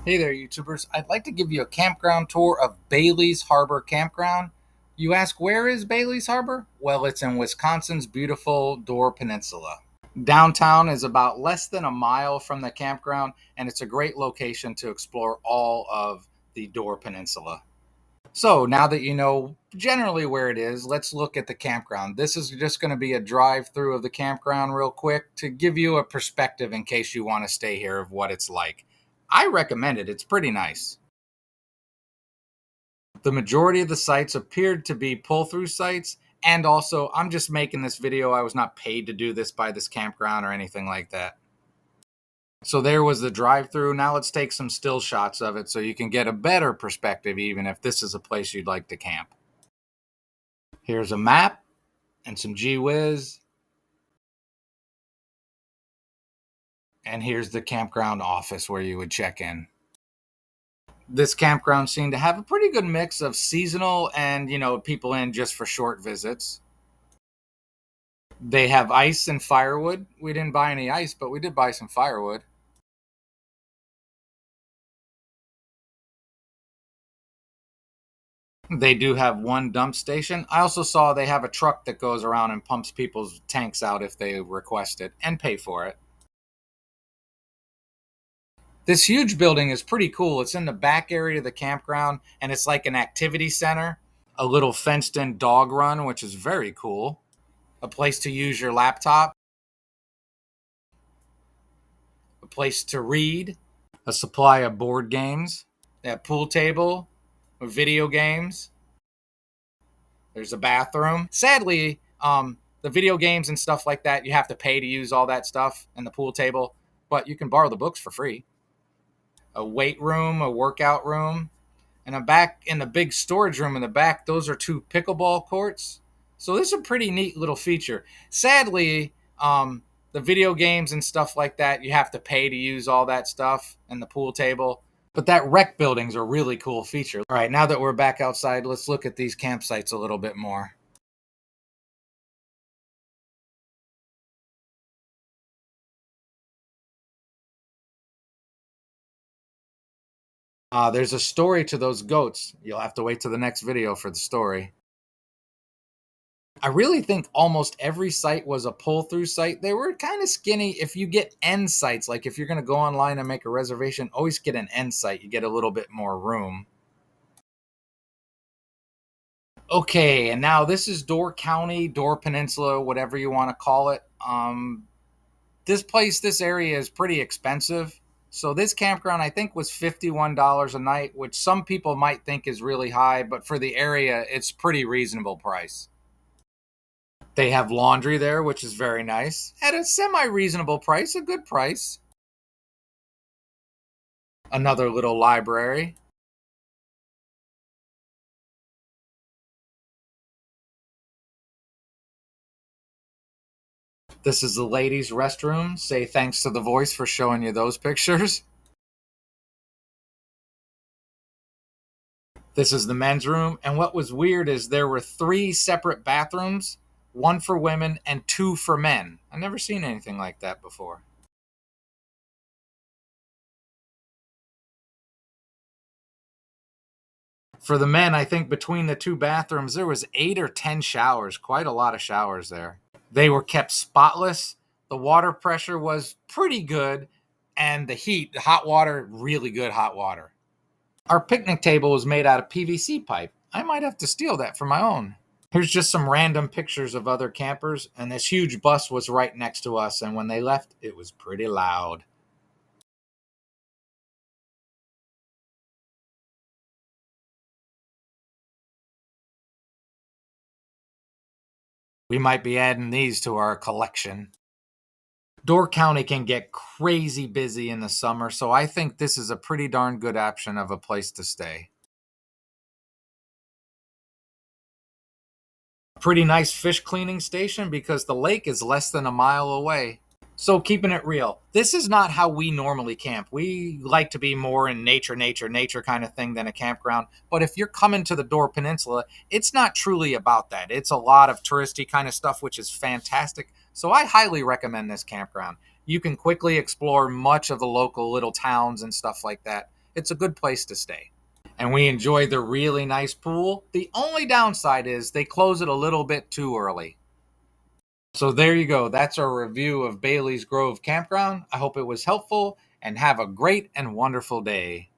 Hey there, YouTubers. I'd like to give you a campground tour of Bailey's Harbor Campground. You ask, where is Bailey's Harbor? Well, it's in Wisconsin's beautiful Door Peninsula. Downtown is about less than a mile from the campground, and it's a great location to explore all of the Door Peninsula. So now that you know generally where it is, let's look at the campground. This is just going to be a drive-through of the campground real quick to give you a perspective in case you want to stay here of what it's like. I recommend it. It's pretty nice. The majority of the sites appeared to be pull-through sites, and also I'm just making this video. I was not paid to do this by this campground or anything like that. So there was the drive-through. Now let's take some still shots of it so you can get a better perspective even if this is a place you'd like to camp. Here's a map and some gee whiz. And here's the campground office where you would check in. This campground seemed to have a pretty good mix of seasonal and, people in just for short visits. They have ice and firewood. We didn't buy any ice, but we did buy some firewood. They do have one dump station. I also saw they have a truck that goes around and pumps people's tanks out if they request it and pay for it. This huge building is pretty cool. It's in the back area of the campground, and it's like an activity center, a little fenced-in dog run, which is very cool, a place to use your laptop, a place to read, a supply of board games, a pool table, video games. There's a bathroom. Sadly, the video games and stuff like that, you have to pay to use all that stuff and the pool table, but you can borrow the books for free. A weight room, a workout room, and a back in the big storage room in the back, those are two pickleball courts. So this is a pretty neat little feature. Sadly, the video games and stuff like that, you have to pay to use all that stuff and the pool table. But that rec building's a really cool feature. All right, now that we're back outside, let's look at these campsites a little bit more. There's a story to those goats. You'll have to wait till the next video for the story. I really think almost every site was a pull-through site. They were kind of skinny. If you get end sites, like if you're going to go online and make a reservation, always get an end site. You get a little bit more room. Okay, and now this is Door County, Door Peninsula, whatever you want to call it. This area is pretty expensive. So this campground, I think, was $51 a night, which some people might think is really high, but for the area, it's pretty reasonable price. They have laundry there, which is very nice. At a semi-reasonable price, a good price. Another little library. This is the ladies' restroom. Say thanks to the voice for showing you those pictures. This is the men's room. And what was weird is there were 3 separate bathrooms, one for women and 2 for men. I've never seen anything like that before. For the men, I think between the 2 bathrooms, there was 8 or 10 showers, quite a lot of showers there. They were kept spotless. The water pressure was pretty good. And the heat, the hot water, really good hot water. Our picnic table was made out of PVC pipe. I might have to steal that for my own. Here's just some random pictures of other campers. And this huge bus was right next to us. And when they left, it was pretty loud. We might be adding these to our collection. Door County can get crazy busy in the summer, so I think this is a pretty darn good option of a place to stay. Pretty nice fish cleaning station because the lake is less than a mile away. So keeping it real, this is not how we normally camp. We like to be more in nature kind of thing than a campground. But if you're coming to the Door Peninsula, it's not truly about that. It's a lot of touristy kind of stuff, which is fantastic. So I highly recommend this campground. You can quickly explore much of the local little towns and stuff like that. it's a good place to stay. And we enjoyed the really nice pool. The only downside is they close it a little bit too early. So there you go. That's our review of Bailey's Grove Campground. I hope it was helpful and have a great and wonderful day.